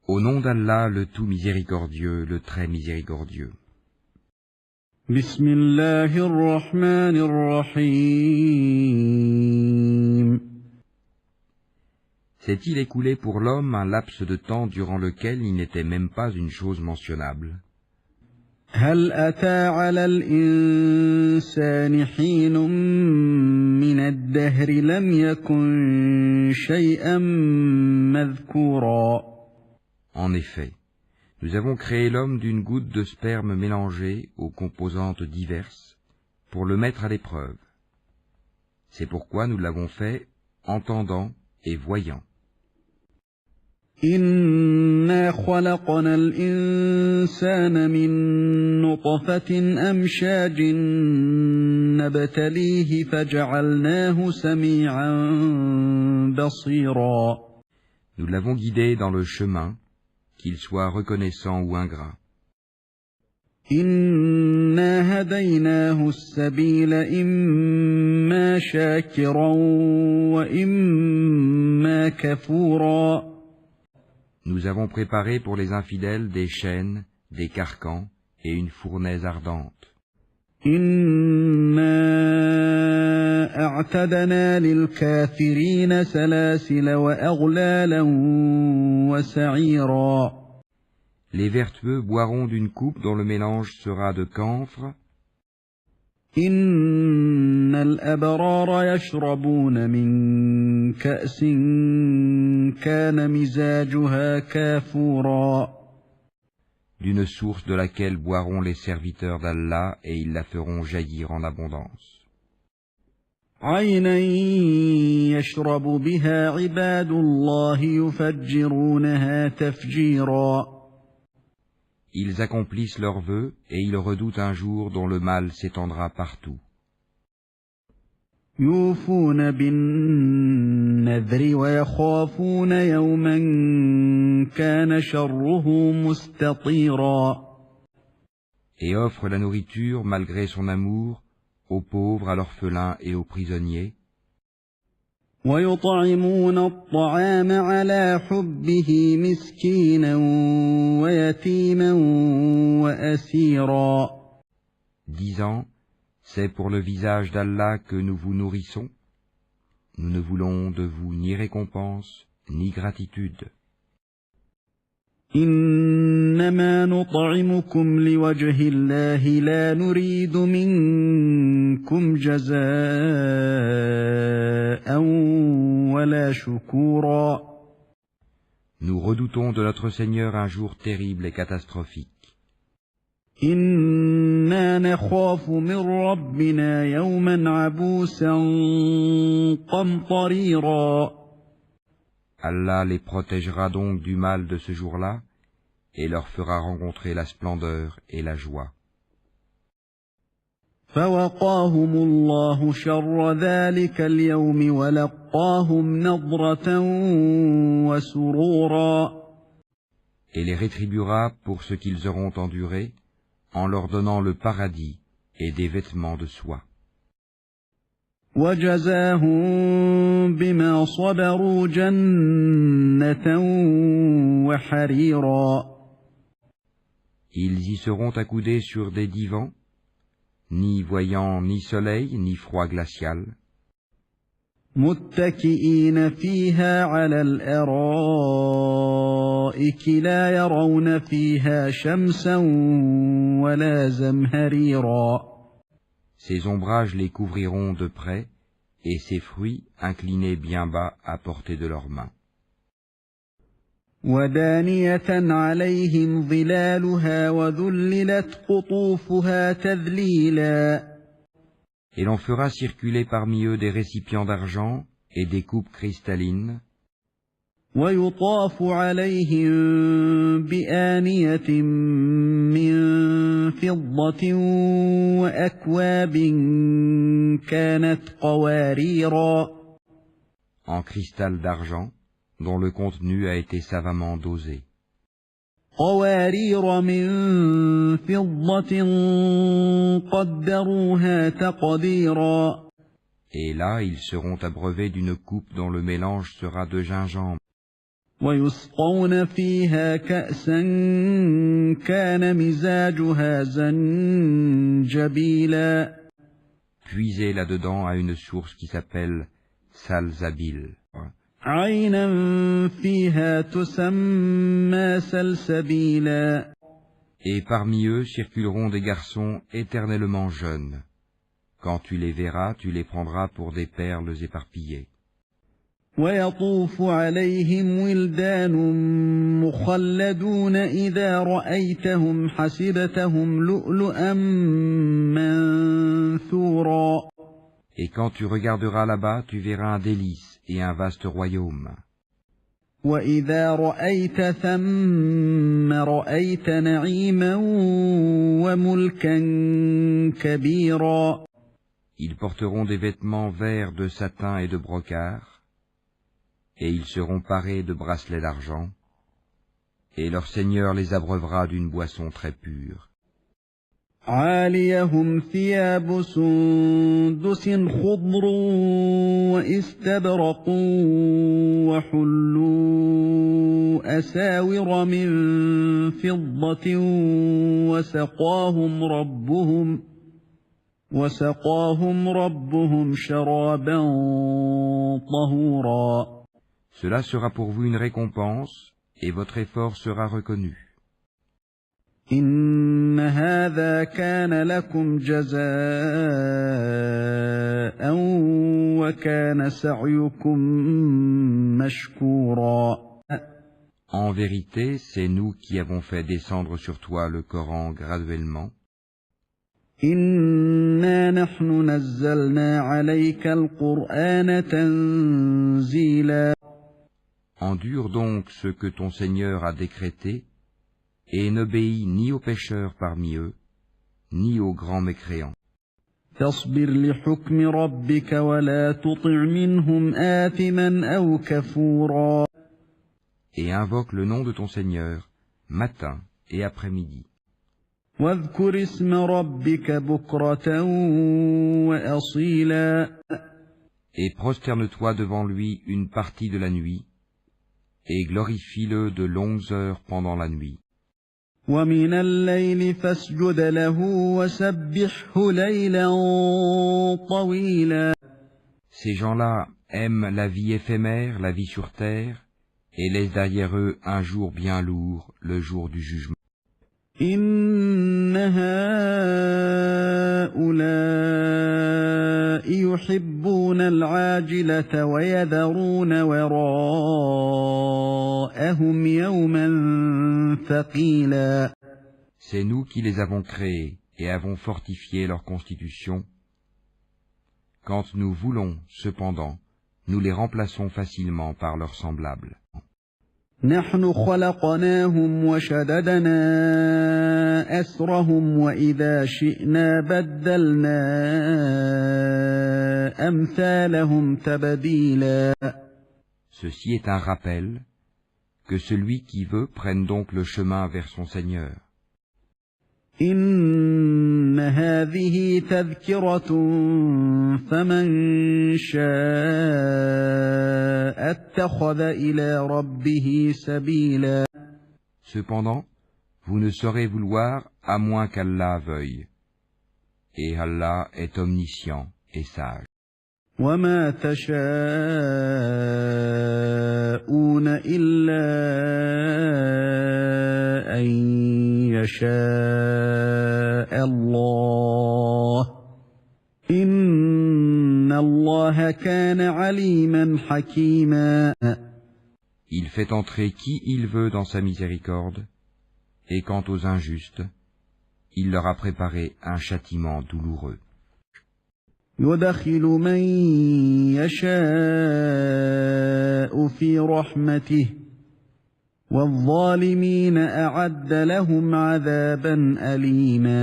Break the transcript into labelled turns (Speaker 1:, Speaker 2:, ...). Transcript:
Speaker 1: Au nom d'Allah, le tout miséricordieux, le très miséricordieux.
Speaker 2: Bismillahirrahmanirrahim.
Speaker 1: S'est-il écoulé pour l'homme un laps de temps durant lequel il n'était même pas une chose mentionnable?
Speaker 2: هل أتى على الإنسان حين من الدهر لم يكن شيئا مذكورا.
Speaker 1: En effet, nous avons créé l'homme d'une goutte de sperme mélangée aux composantes diverses pour le mettre à l'épreuve. C'est pourquoi nous l'avons fait entendant et voyant.
Speaker 2: إنا خلقنا الإنسان من نطفة أمشاج نبتليه فجعلناه سميعا بصيرا.
Speaker 1: Nous l'avons guidé dans le chemin, qu'il soit reconnaissant ou ingrat.
Speaker 2: إنا هديناه السبيل إما شاكرا وإما كفورا.
Speaker 1: Nous avons préparé pour les infidèles des chaînes, des carcans et une fournaise ardente.
Speaker 2: إنا أعتدنا للكافرين سلاسل وأغلالا وسعيرا.
Speaker 1: Les vertueux boiront d'une coupe dont le mélange sera de camphre.
Speaker 2: إن الأبرار يشربون من كأس كان مزاجها كافورا.
Speaker 1: D'une source de laquelle boiront les serviteurs d'Allah et ils la feront jaillir en abondance.
Speaker 2: عينا يشرب بها عباد الله يفجرونها تفجيرا.
Speaker 1: Ils accomplissent leurs vœux et ils redoutent un jour dont le mal s'étendra partout.
Speaker 2: يوفون بالنذر ويخافون يوما كان شره مستطيرا.
Speaker 1: Et offre la nourriture malgré son amour aux pauvres, à l'orphelin et aux prisonniers.
Speaker 2: ويطعمون الطعام على حبه مسكينا ويتيما وأسيرا.
Speaker 1: Disant, c'est pour le visage d'Allah que nous vous nourrissons. Nous ne voulons de vous ni récompense, ni gratitude.
Speaker 2: إنما نطعمكم لوجه الله لا نريد منكم جزاء ولا شكورا.
Speaker 1: Nous redoutons de notre Seigneur un jour terrible et catastrophique.
Speaker 2: إنا نخاف من ربنا يوما عبوسا قمطريرا.
Speaker 1: Allah les protégera donc du mal de ce jour-là et leur fera rencontrer la splendeur et la joie.
Speaker 2: فوقاهم الله شر ذلك اليوم ولقاهم نضرة وسرورا.
Speaker 1: Et les rétribuera pour ce qu'ils auront enduré en leur donnant le paradis et des vêtements de soie.
Speaker 2: وجزاهم بما صبروا جنة وحريرا.
Speaker 1: Ils y seront accoudés sur des divans, ni voyant ni soleil ni froid glacial.
Speaker 2: متكئين فيها على الأرائك لا يرون فيها شمسا ولا زمهريرا.
Speaker 1: Ses ombrages les couvriront de près, et ses fruits inclinés bien bas à portée de leurs mains.
Speaker 2: ودانية عليهم ظلالها وذللت قطوفها تذليلا.
Speaker 1: Et l'on fera circuler parmi eux des récipients d'argent et des coupes cristallines.
Speaker 2: ويطاف عليهم بآنية من فضة وأكواب كانت قواريرا.
Speaker 1: En cristal d'argent, dont le contenu a été savamment dosé.
Speaker 2: قوارير من فضة قدروها تقديرا.
Speaker 1: Et là, ils seront abreuvés d'une coupe dont le mélange sera de gingembre.
Speaker 2: ويسقون فيها كأسا كان مزاجها زنجبيلا.
Speaker 1: Puisez là-dedans à une source qui s'appelle Salsabil.
Speaker 2: عينا فيها تسمى سلسبيلا.
Speaker 1: Et parmi eux circuleront des garçons éternellement jeunes. Quand tu les verras, tu les prendras pour des perles éparpillées.
Speaker 2: ويطوف عليهم ولدان مخلدون إذا رأيتهم حسبتهم لؤلؤا منثورا.
Speaker 1: Et quand tu regarderas là-bas, tu verras un délice et un vaste royaume.
Speaker 2: وإذا رأيت ثم رأيت نعيما وملكا كبيرا.
Speaker 1: Ils porteront des vêtements verts de satin et de brocart, et ils seront parés de bracelets d'argent, et leur Seigneur les abreuvera d'une boisson très pure.
Speaker 2: عاليهم ثياب سندس خضر واستبرق وحلوا أساور من فضة وسقاهم ربهم شرابا طهورا.
Speaker 1: Cela sera pour vous une récompense, et votre effort sera reconnu.
Speaker 2: إن هذا كان لكم جزاء وكان سعيكم مشكورا.
Speaker 1: En vérité, c'est nous qui avons fait descendre sur toi le Coran graduellement.
Speaker 2: إنا نحن نزلنا عليك القرآن تنزيلا.
Speaker 1: Endure donc ce que ton Seigneur a décrété, et n'obéis ni aux pécheurs parmi eux, ni aux grands mécréants.
Speaker 2: فاصبر لحكم ربك ولا تطع منهم آثما أو كفورا.
Speaker 1: Et invoque le nom de ton Seigneur, matin et après-midi.
Speaker 2: واذكر اسم ربك بكرة وأصيلا.
Speaker 1: Et prosterne-toi devant lui une partie de la nuit, et glorifie-le de longues heures pendant la nuit.
Speaker 2: ومن الليل فاسجد له وسبحه ليلا طويلا.
Speaker 1: Ces gens-là aiment la vie éphémère, la vie sur terre, et laissent derrière eux un jour bien lourd, le jour du jugement.
Speaker 2: إن هؤلاء يحبون العاجلة ويذرون وراءهم يوما ثقيلا.
Speaker 1: C'est nous qui les avons créés et avons fortifié leur constitution. Quand nous voulons, cependant, nous les remplaçons facilement par leurs semblables.
Speaker 2: نحن خلقناهم وشددنا أسرهم وإذا شئنا بدلنا أمثالهم تبديلا.
Speaker 1: Ceci est un rappel, que celui qui veut prenne donc le chemin vers son Seigneur.
Speaker 2: إن هذه تذكرة فمن شاء اتخذ إلى ربه سبيلا.
Speaker 1: Cependant, vous ne saurez vouloir à moins qu'Allah veuille. Et Allah est omniscient et sage.
Speaker 2: وما تشاءون إلا أن يشاء الله إن الله كان عليما حكيما.
Speaker 1: Il fait entrer qui il veut dans sa miséricorde, et quant aux injustes, il leur a préparé un châtiment douloureux.
Speaker 2: يدخل من يشاء في رحمته والظالمين أعد لهم عذابا أليما.